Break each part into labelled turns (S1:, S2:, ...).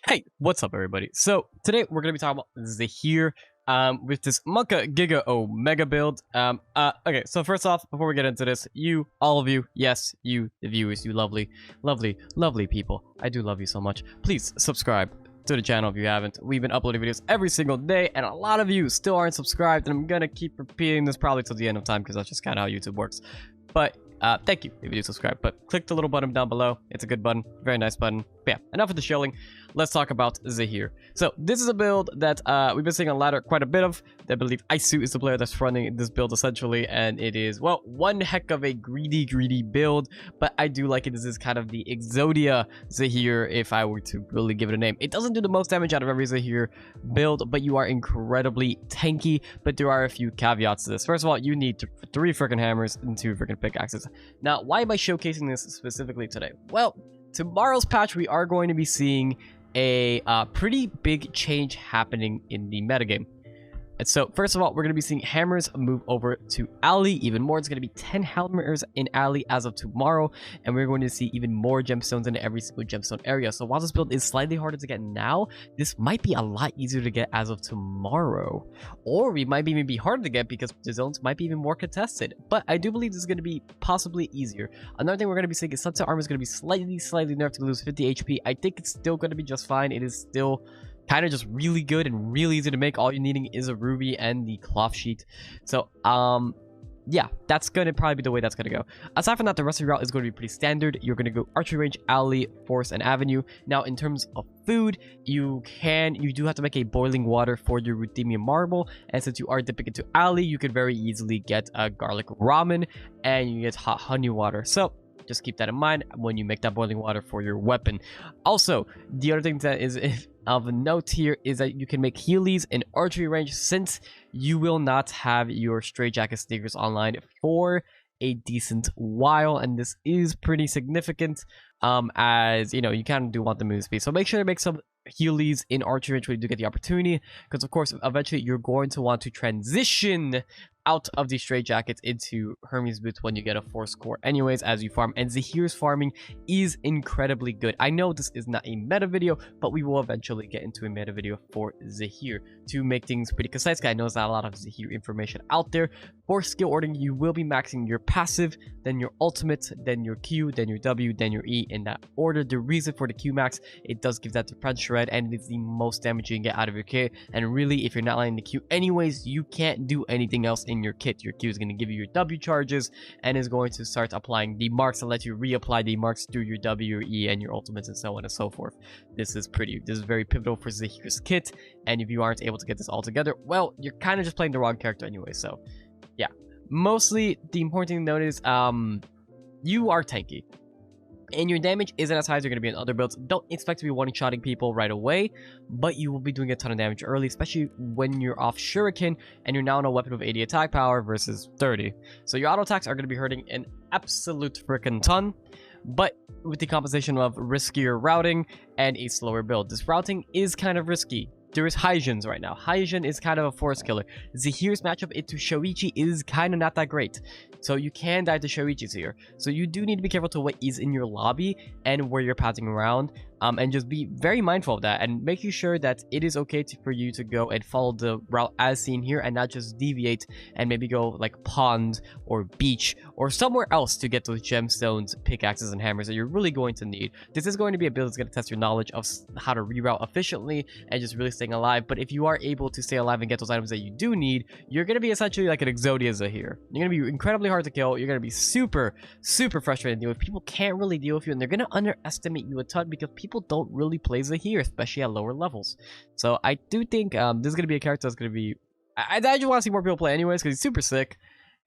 S1: Hey, what's up, everybody? So today we're gonna be talking about Zahir, with this Monka Giga Omega build. Okay. So first off, before we get into this, all of you, yes, you, the viewers, you lovely, lovely, lovely people, I do love you so much. Please subscribe to the channel if you haven't. We've been uploading videos every single day, and a lot of you still aren't subscribed. And I'm gonna keep repeating this probably till the end of time because that's just kind of how YouTube works. But thank you if you do subscribe, but click the little button down below. It's a good button, very nice button. But yeah, enough of the shilling. Let's talk about Zahir. So this is a build that we've been seeing on ladder quite a bit of. I believe Isu is the player that's running this build essentially, and it is, well, one heck of a greedy build, but I do like it. This is kind of the Exodia Zahir, if I were to really give it a name. It doesn't do the most damage out of every Zahir build, but you are incredibly tanky. But there are a few caveats to this. First of all, you need 3 freaking hammers and 2 freaking pickaxes. Now, why am I showcasing this specifically today? Well, tomorrow's patch, we are going to be seeing a pretty big change happening in the metagame. And so, first of all, we're going to be seeing hammers move over to alley even more. It's going to be 10 hammers in alley as of tomorrow, and we're going to see even more gemstones in every single gemstone area. So while this build is slightly harder to get now, this might be a lot easier to get as of tomorrow. Or we might even be harder to get because the zones might be even more contested. But I do believe this is going to be possibly easier. Another thing we're going to be seeing is sunset armor is going to be slightly nerfed to lose 50 HP. I think it's still going to be just fine. It is still kind of just really good and really easy to make. All you're needing is a ruby and the cloth sheet. So yeah, that's gonna probably be the way that's gonna go. Aside from that, the rest of your route is going to be pretty standard. You're gonna go archery range, alley, forest, and avenue. Now, in terms of food, you do have to make a boiling water for your ruthenium marble, and since you are dipping into alley, you could very easily get a garlic ramen, and you get hot honey water. So just keep that in mind when you make that boiling water for your weapon. Also, the other thing that is of note here is that you can make healies in archery range, since you will not have your straight jacket sneakers online for a decent while, and this is pretty significant, as you know, you kind of do want the move speed. So make sure to make some healies in archery range when you do get the opportunity, because of course eventually you're going to want to transition out of the straight jackets into Hermes boots when you get a force core anyways as you farm, and Zahir's farming is incredibly good. I know this is not a meta video, but we will eventually get into a meta video for Zahir to make things pretty concise. I know there's not a lot of Zahir information out there. For skill ordering, you will be maxing your passive, then your ultimate, then your Q, then your W, then your E, in that order. The reason for the Q max, it does give that defense shred, and it's the most damage you can get out of your kit. And really, if you're not lining the Q anyways, you can't do anything else in your kit. Your Q is going to give you your W charges and is going to start applying the marks and let you reapply the marks through your W, your E, and your ultimates, and so on and so forth. This is very pivotal for Zahir's kit, and if you aren't able to get this all together, well, you're kind of just playing the wrong character anyway. So yeah, mostly the important thing to note is you are tanky, and your damage isn't as high as you're going to be in other builds. Don't expect to be one-shotting people right away, but you will be doing a ton of damage early, especially when you're off Shuriken and you're now on a weapon with 80 attack power versus 30. So your auto attacks are going to be hurting an absolute freaking ton, but with the composition of riskier routing and a slower build. This routing is kind of risky. There is Hyjin's right now. Hyjin is kind of a force killer. Zahir's matchup into Shoichi is kind of not that great. So you can die to Shoichi's here. So you do need to be careful to what is in your lobby and where you're passing around. And just be very mindful of that, and making sure that it is okay for you to go and follow the route as seen here, and not just deviate and maybe go like pond or beach or somewhere else to get those gemstones, pickaxes, and hammers that you're really going to need. This is going to be a build that's going to test your knowledge of how to reroute efficiently and just really staying alive. But if you are able to stay alive and get those items that you do need, you're going to be essentially like an Exodia Zahir. You're going to be incredibly hard to kill. You're going to be super frustrated to deal with. People can't really deal with you, and they're going to underestimate you a ton because people don't really play Zahir, especially at lower levels. So I do think this is going to be a character that's going to be... I just want to see more people play anyways, because he's super sick,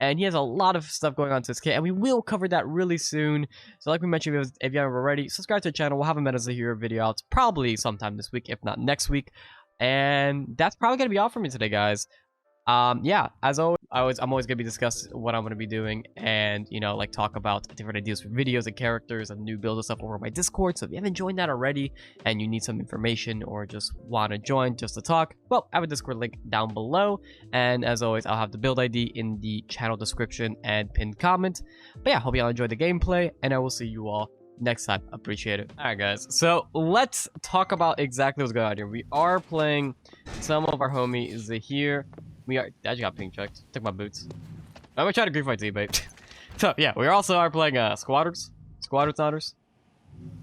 S1: and he has a lot of stuff going on to his kit, and we will cover that really soon. So like we mentioned, if you haven't already, subscribe to the channel. We'll have a Meta Zahir video out probably sometime this week, if not next week. And that's probably going to be all for me today, guys. Yeah, as always, I'm always gonna be discussing what I'm gonna be doing, and you know, like talk about different ideas for videos and characters and new build and stuff over my Discord. So if you haven't joined that already and you need some information or just want to join just to talk, well, I have a Discord link down below, and as always, I'll have the build ID in the channel description and pinned comment. But yeah, hope you all enjoyed the gameplay, and I will see you all Next time. Appreciate it. Alright, guys. So, let's talk about exactly what's going on here. We are playing some of our homie Zahir. We are... I just got ping checked. Took my boots. I'm gonna try to grief my teammate. So, yeah, we also are playing Squatters. Squatters.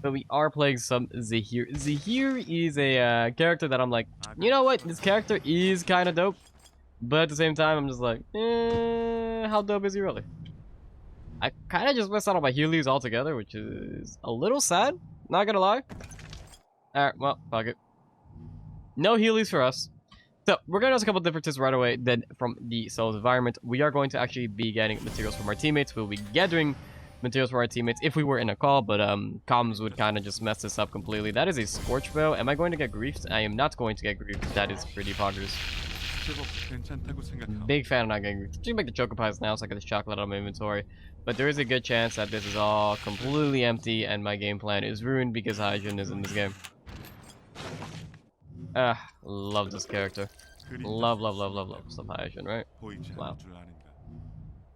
S1: But we are playing some Zahir. Zahir is a character that I'm like, you know what? This character is kind of dope. But at the same time, I'm just like, how dope is he really? I kind of just missed out on my Heelys altogether, which is a little sad. Not gonna lie. Alright, well, fuck it. No Heelys for us. So, we're gonna notice a couple differences right away then from the solo environment. We are going to actually be getting materials from our teammates. We'll be gathering materials for our teammates if we were in a call, but comms would kind of just mess this up completely. That is a Scorch Bow. Am I going to get griefed? I am not going to get griefed. That is pretty poggers. Big fan of not getting griefed. Just make the choco pies now so I get this chocolate out of my inventory. But there is a good chance that this is all completely empty and my game plan is ruined because Hygiene is in this game. Love this character. Love some Hygiene, right? Wow.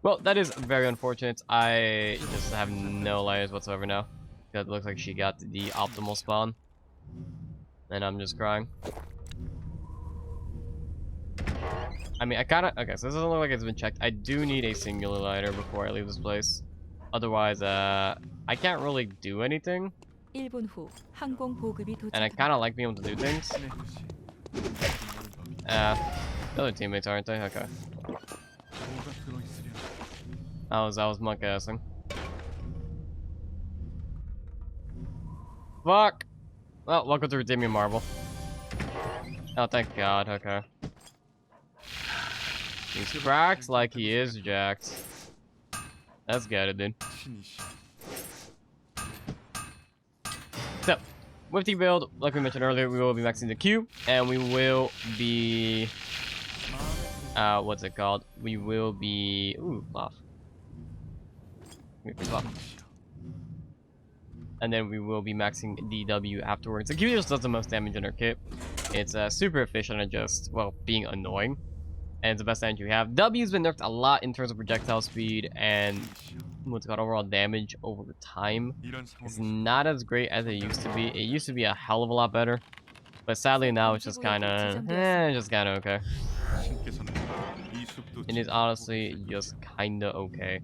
S1: Well, that is very unfortunate. I just have no layers whatsoever now. It looks like she got the optimal spawn. And I'm just crying. I mean, I kinda... Okay, so this doesn't look like it's been checked. I do need a singular lighter before I leave this place. Otherwise, I can't really do anything. And I kinda like being able to do things. The other teammates, aren't they? Okay. I was monk-assing. Fuck! Well, welcome to Redeeming Marble. Oh, thank God, okay. He's cracked like he is jacked. Let's get it, dude. So, with the build, like we mentioned earlier, we will be maxing the Q, and we will be... what's it called? We will be... Ooh, off. And then we will be maxing DW afterwards. The Q just does the most damage in our kit. It's super efficient at just, well, being annoying. And it's the best damage you have. W's been nerfed a lot in terms of projectile speed and what's called overall damage over time. It's not as great as it used to be. It used to be a hell of a lot better. But sadly now it's just kind of, okay. It is honestly just kind of okay.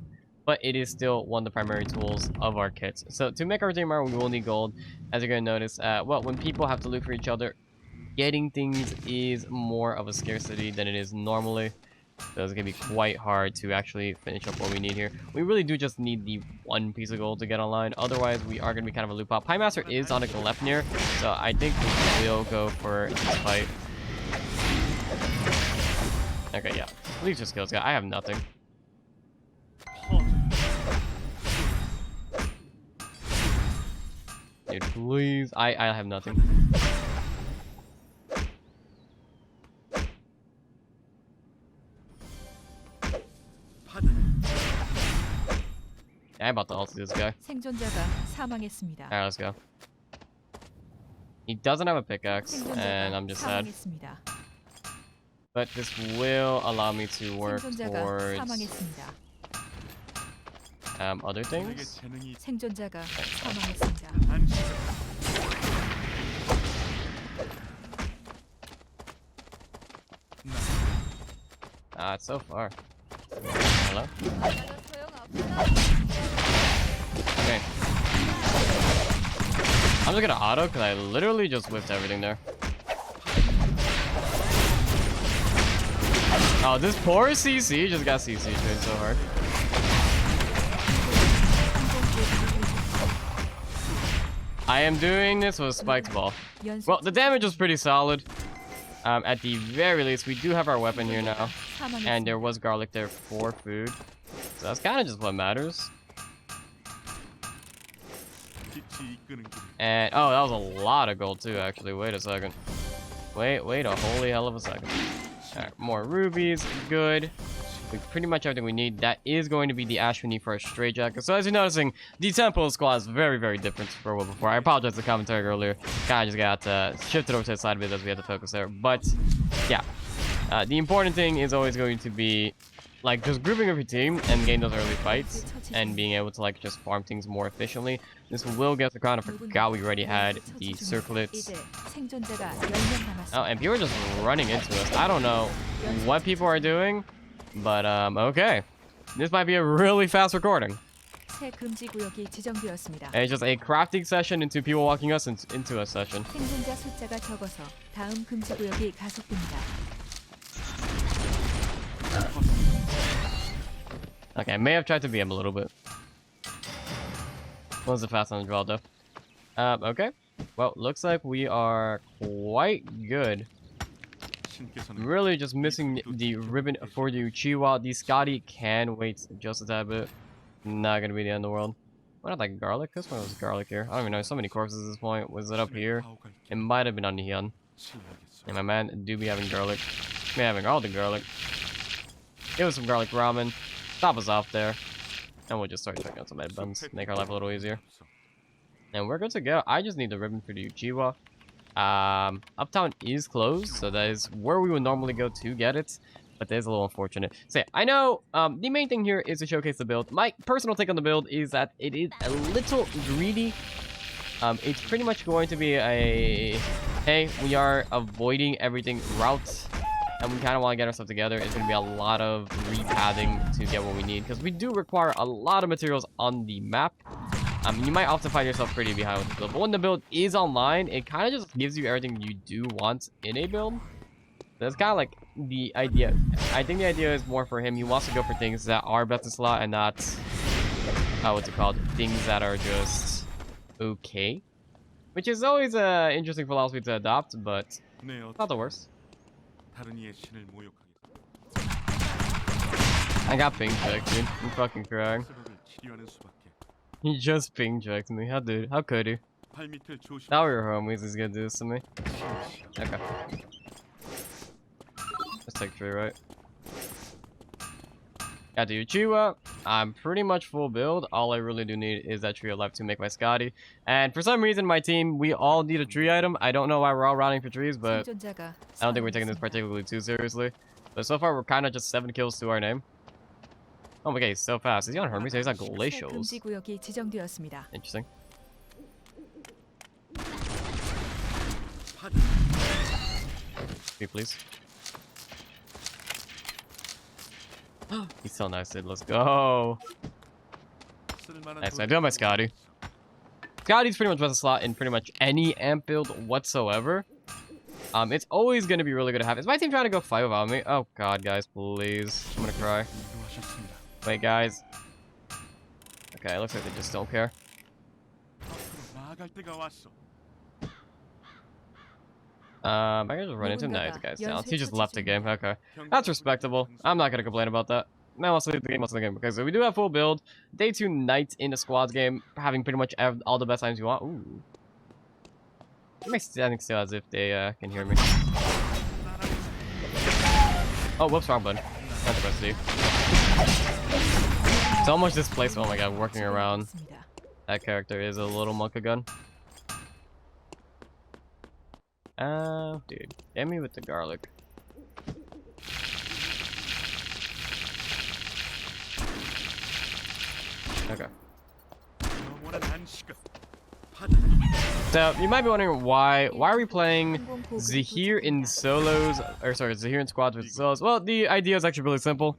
S1: But it is still one of the primary tools of our kits. So to make our team armor, we will need gold. As you're going to notice, well, when people have to loot for each other, getting things is more of a scarcity than it is normally. So it's going to be quite hard to actually finish up what we need here. We really do just need the one piece of gold to get online. Otherwise, we are going to be kind of a loot pop. Pie Master is on a Glepnir, so I think we will go for this fight. Okay, yeah. Please just kill this guy. I have nothing. Dude, please. I have nothing. Yeah, I'm about to ult this guy. Alright, let's go. He doesn't have a pickaxe, and I'm just sad. But this will allow me to work towards other things. Ah, it's so far. Hello? Okay. I'm just gonna auto because I literally just whiffed everything there. Oh, this poor CC just got CC trained so hard. I am doing this with Spike's ball. Well, the damage was pretty solid. At the very least, we do have our weapon here now. And there was garlic there for food. So that's kind of just what matters. And, oh, that was a lot of gold too, actually. Wait a second. Wait a holy hell of a second. Alright, more rubies. Good. We pretty much everything we need. That is going to be the ash we need for our straight jacket. So as you're noticing, the tempo squad is very, very different from what before. I apologize for the commentary earlier. Kind of just got shifted over to the side of it as we had to focus there. But yeah, the important thing is always going to be like just grouping up your team and getting those early fights and being able to like just farm things more efficiently. This will get the crown. I forgot we already had the circlets. Oh, and people are just running into us. I don't know what people are doing, but okay. This might be a really fast recording. And it's just a crafting session into people walking us into a session. Okay, I may have tried to BM a little bit. Was it fast on the draw though? Okay. Well, looks like we are quite good. Really just missing the ribbon for the Uchiwa. The Scotty can wait just a tad bit. Not gonna be the end of the world. What, like garlic? This one was garlic here. I don't even know. So many corpses at this point. Was it up here? It might have been on the Hyun. And my man do be having garlic. May having all the garlic. Give us some garlic ramen. Stop us off there. And we'll just start checking out some med buns. Make our life a little easier. And we're good to go. I just need the ribbon for the Uchiwa. Uptown is closed, so that is where we would normally go to get it. But that is a little unfortunate. So yeah, I know the main thing here is to showcase the build. My personal take on the build is that it is a little greedy. It's pretty much going to be a, hey, we are avoiding everything route. And we kind of want to get ourselves together. It's going to be a lot of repathing to get what we need. Because we do require a lot of materials on the map. You might often find yourself pretty behind with the build. But when the build is online, it kind of just gives you everything you do want in a build. That's kind of like the idea. I think the idea is more for him. He wants to go for things that are best in slot and not, what's it called? Things that are just okay. Which is always an interesting philosophy to adopt, but not the worst. I got ping checked, dude. I'm fucking crying. He just ping checked me. How could he? Now we're homies, he's gonna do this to me. Okay. Let's take 3, right? Got the Uchiwa. I'm pretty much full build. All I really do need is that tree of life to make my Scotty. And for some reason, my team, we all need a tree item. I don't know why we're all routing for trees, but I don't think we're taking this particularly too seriously. But so far, we're kind of just 7 kills to our name. Oh my god, he's so fast. Is he on Hermes? He's on Glacials. Interesting. Please. He's so nice, dude. Let's go. Nice. I do have my Scotty. Scotty's pretty much best in slot in pretty much any amp build whatsoever. It's always going to be really good to have. Is my team trying to go 5 without me? Oh god, guys, please. I'm gonna cry. Wait, guys. Okay, it looks like they just don't care. I can just run into him. Nice, guys. Down. He just left the game. Okay, that's respectable. I'm not gonna complain about that. Man, let's leave the game. Let's leave the game. Okay, so we do have full build. Day 2 night in the squads game, having pretty much all the best times you want. Ooh. I'm standing still as if they can hear me. Oh, whoops, wrong button. That's press D. So much displaced. Oh my god, working around. That character is a little monkey gun. Dude, get me with the garlic. Okay. So you might be wondering why are we playing Zahir in solos, or sorry, Zahir in squads with solos? Well, the idea is actually really simple.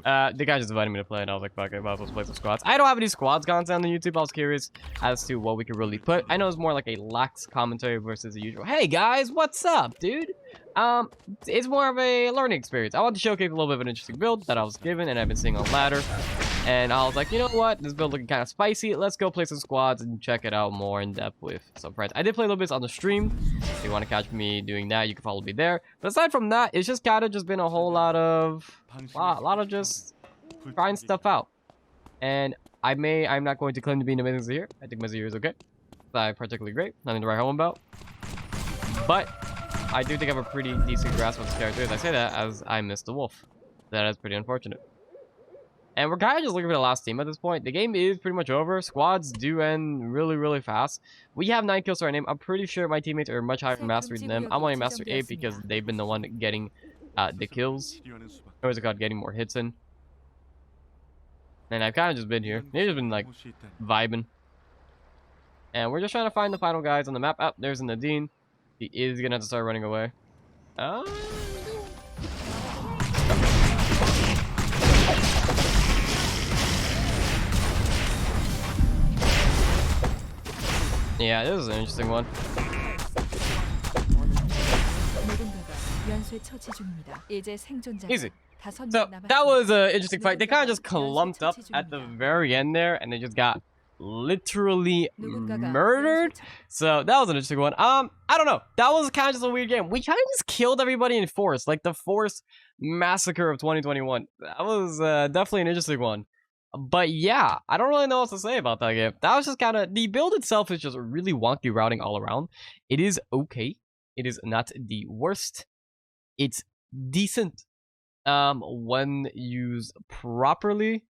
S1: The guy just invited me to play, and I was like, fuck it, might as well play some squads. I don't have any squads content on the YouTube. I was curious as to what we could really put. I know it's more like a lax commentary versus the usual, hey guys, what's up, dude? It's more of a learning experience. I wanted to showcase a little bit of an interesting build that I was given, and I've been seeing on ladder. And I was like, you know what? This build looking kind of spicy. Let's go play some squads and check it out more in depth with some friends. I did play a little bit on the stream. If you want to catch me doing that, you can follow me there. But aside from that, it's just kind of just been a whole lot of just trying stuff out. And I'm not going to claim to be an amazing Zahir. I think my Zahir is okay. Not particularly great. Nothing to write home about. But I do think I have a pretty decent grasp on this character. As I say that as I missed the wolf. That is pretty unfortunate. And we're kind of just looking for the last team at this point. The game is pretty much over. Squads do end really, really fast. We have 9 kills to our name. I'm pretty sure my teammates are much higher mastery than them. I'm only master 8 because they've been the one getting the kills, or is it called getting more hits in. And I've kind of just been here. They've just been like vibing. And we're just trying to find the final guys on the map. Oh, there's Nadine. He is gonna have to start running away. Yeah, this is an interesting one. Easy. So that was an interesting fight. They kind of just clumped up at the very end there, and they just got literally murdered. So that was an interesting one. I don't know. That was kind of just a weird game. We kind of just killed everybody in force, like the force massacre of 2021. That was definitely an interesting one. But yeah, I don't really know what to say about that game. That was just kind of, the build itself is just really wonky routing all around. It is okay. It is not the worst. It's decent when used properly.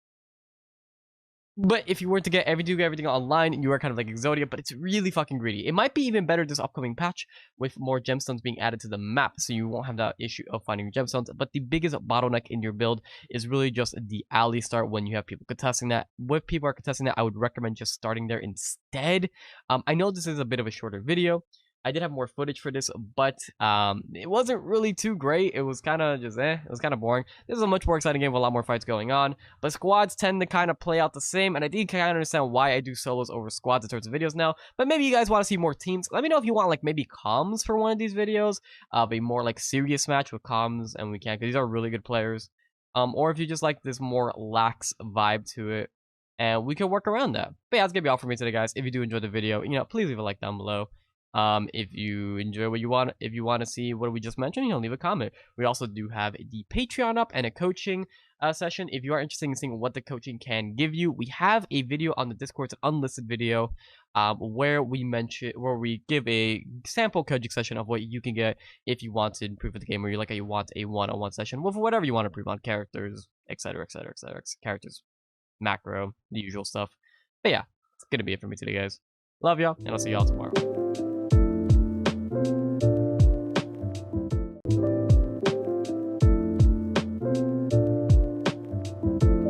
S1: But if you were to get everything online, you are kind of like Exodia, but it's really fucking greedy. It might be even better this upcoming patch with more gemstones being added to the map, so you won't have that issue of finding gemstones. But the biggest bottleneck in your build is really just the alley start when you have people contesting that. If people are contesting that, I would recommend just starting there instead. I know this is a bit of a shorter video. I did have more footage for this, but it wasn't really too great. It was kind of just it was kind of boring. This is a much more exciting game with a lot more fights going on, but squads tend to kind of play out the same, and I did kind of understand why I do solos over squads in sorts of videos now. But maybe you guys want to see more teams. Let me know if you want like maybe comms for one of these videos, a more like serious match with comms, and we can, because these are really good players. Or if you just like this more lax vibe to it, and we can work around that. But yeah, that's gonna be all for me today, guys. If you do enjoy the video, please leave a like down below. If you enjoy what you want, if you want to see what we just mentioned, leave a comment. We also do have the Patreon up and a coaching session. If you are interested in seeing what the coaching can give you, we have a video on the Discord, it's an unlisted video, where we give a sample coaching session of what you can get if you want to improve the game, or you want a one-on-one session with whatever you want to improve on, characters, etc., etc., etc., characters, macro, the usual stuff. But yeah, it's gonna be it for me today, guys. Love y'all, and I'll see y'all tomorrow.